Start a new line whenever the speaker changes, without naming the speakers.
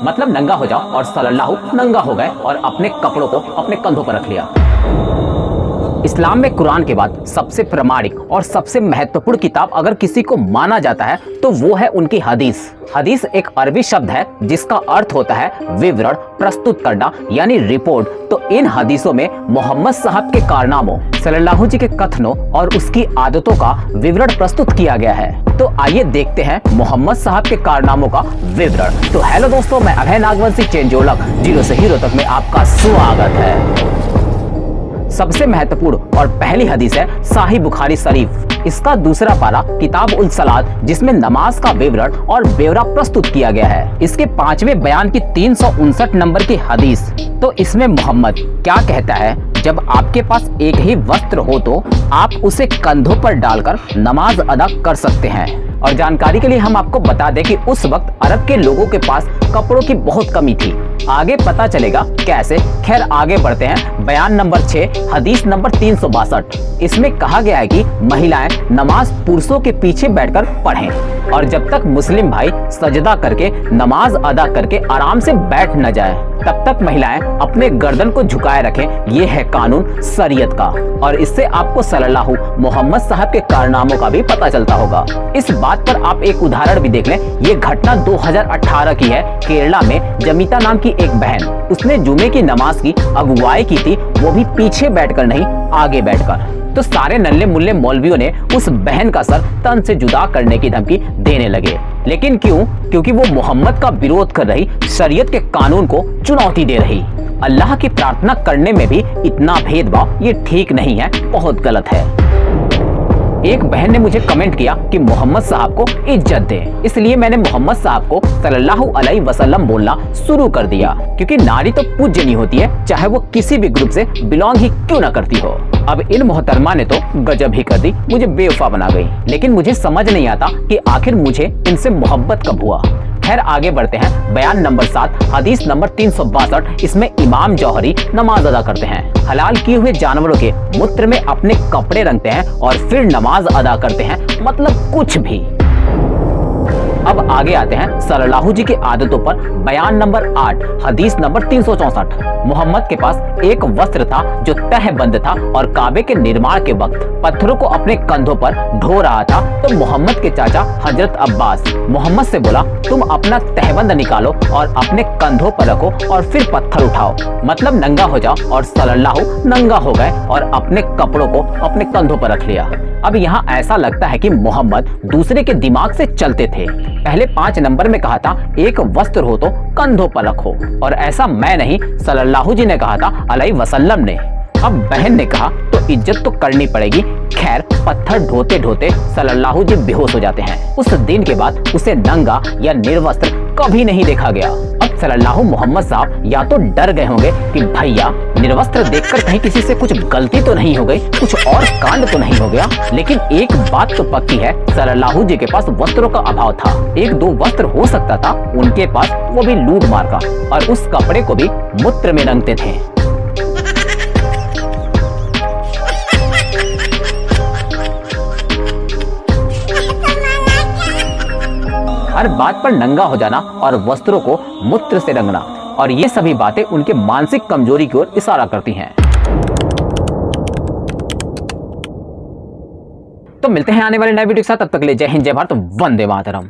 मतलब नंगा हो जाओ और सल्लल्लाहु नंगा हो गए और अपने कपड़ों को अपने कंधों पर रख लिया। इस्लाम में कुरान के बाद सबसे प्रामाणिक और सबसे महत्वपूर्ण किताब अगर किसी को माना जाता है तो वो है उनकी हदीस। हदीस एक अरबी शब्द है जिसका अर्थ होता है विवरण, प्रस्तुत करना यानी रिपोर्ट। तो इन हदीसों में मोहम्मद साहब के कारनामों, सल्लल्लाहु जी के कथनों और उसकी आदतों का विवरण प्रस्तुत किया गया है। तो आइए देखते हैं मोहम्मद साहब के कारनामों का विवरण। तो हेलो दोस्तों, मैं अभय नागवंशी चेंजोलक जीरो से हीरो तक में आपका स्वागत है। सबसे महत्वपूर्ण और पहली हदीस है साही बुखारी शरीफ। इसका दूसरा पारा किताब उल सलात, जिसमें नमाज का विवरण और ब्यौरा प्रस्तुत किया गया है। इसके 5वें बयान की 359 नंबर की हदीस। तो इसमें मोहम्मद क्या कहता है, जब आपके पास एक ही वस्त्र हो तो आप उसे कंधों पर डालकर नमाज अदा कर सकते हैं। और जानकारी के लिए हम आपको बता दें कि उस वक्त अरब के लोगों के पास कपड़ों की बहुत कमी थी। आगे पता चलेगा कैसे। खैर आगे बढ़ते हैं। बयान नंबर 6, हदीस नंबर 362। इसमें कहा गया है कि महिलाएं नमाज पुरुषों के पीछे बैठकर पढ़ें और जब तक मुस्लिम भाई सजदा करके नमाज अदा करके आराम से बैठ न जाए तब तक महिलाएं अपने गर्दन को झुकाए रखें। ये है कानून शरीयत का। और इससे आपको सल्लल्लाहु मोहम्मद साहब के कारनामों का भी पता चलता होगा। इस बात पर आप एक उदाहरण भी देख लें। ये घटना 2018 की है। केरला में जमीता नाम की एक बहन, उसने जुमे की नमाज की अगुवाई की थी, वो भी पीछे बैठकर नहीं, आगे बैठकर। तो सारे नल्ले मुल्ले मौलवियों ने उस बहन का सर तन से जुदा करने की धमकी देने लगे। लेकिन क्यों? क्योंकि वो मोहम्मद का विरोध कर रही, शरीयत के कानून को चुनौती दे रही। अल्लाह की प्रार्थना करने में भी इतना भेदभाव, ये ठीक नहीं है, बहुत गलत है। एक बहन ने मुझे कमेंट किया कि मोहम्मद साहब को इज्जत दे, इसलिए मैंने मोहम्मद साहब को सल्लल्लाहु अलैहि वसल्लम बोलना शुरू कर दिया। क्योंकि नारी तो पूज्यनीय होती है, चाहे वो किसी भी ग्रुप से बिलोंग ही क्यों ना करती हो। अब इन मोहतरमा ने तो गजब ही कर दी, मुझे बेवफा बना गई। लेकिन मुझे समझ नहीं आता कि आखिर मुझे इनसे मोहब्बत कब हुआ। खैर आगे बढ़ते हैं। बयान नंबर 7, हदीस नंबर 362। इसमें इमाम जौहरी नमाज अदा करते हैं। हलाल किए हुए जानवरों के मूत्र में अपने कपड़े रंगते हैं और फिर नमाज अदा करते हैं, मतलब कुछ भी। अब आगे आते हैं सल्लल्लाहु जी की आदतों पर। बयान नंबर 8, हदीस नंबर 364। मोहम्मद के पास एक वस्त्र था जो तहबंद था और काबे के निर्माण के वक्त पत्थरों को अपने कंधों पर ढो रहा था। तो मोहम्मद के चाचा हजरत अब्बास मोहम्मद से बोला, तुम अपना तहबंद निकालो और अपने कंधों पर रखो और फिर पत्थर उठाओ, मतलब नंगा हो जाओ। और सल्लल्लाहु नंगा हो गए और अपने कपड़ों को अपने कंधों पर रख लिया। अब यहाँ ऐसा लगता है कि मोहम्मद दूसरे के दिमाग से चलते थे। पहले 5 नंबर में कहा था एक वस्त्र हो तो कंधों पर रखो, और ऐसा मैं नहीं, सल्लल्लाहु जी ने कहा था अलैहि वसल्लम ने। अब बहन ने कहा तो इज्जत तो करनी पड़ेगी। खैर पत्थर ढोते ढोते सल्लल्लाहु जी बेहोश हो जाते हैं। उस दिन के बाद उसे नंगा या निर्वस्त्र कभी नहीं देखा गया। अब सल्लल्लाहु मोहम्मद साहब या तो डर गए होंगे कि भैया निर्वस्त्र देखकर कहीं किसी से कुछ गलती तो नहीं हो गई, कुछ और कांड तो नहीं हो गया। लेकिन एक बात तो पक्की है, सल्लल्लाहु जी के पास वस्त्रों का अभाव था। 1-2 वस्त्र हो सकता था उनके पास, वो भी लूट मार का, और उस कपड़े को भी मूत्र में रंगते थे। हर बात पर नंगा हो जाना और वस्त्रों को मूत्र से रंगना, और ये सभी बातें उनके मानसिक कमजोरी की ओर इशारा करती हैं। तो मिलते हैं आने वाले नए वीडियो के साथ, तब तक के लिए जय हिंद, जय भारत, वंदे मातरम।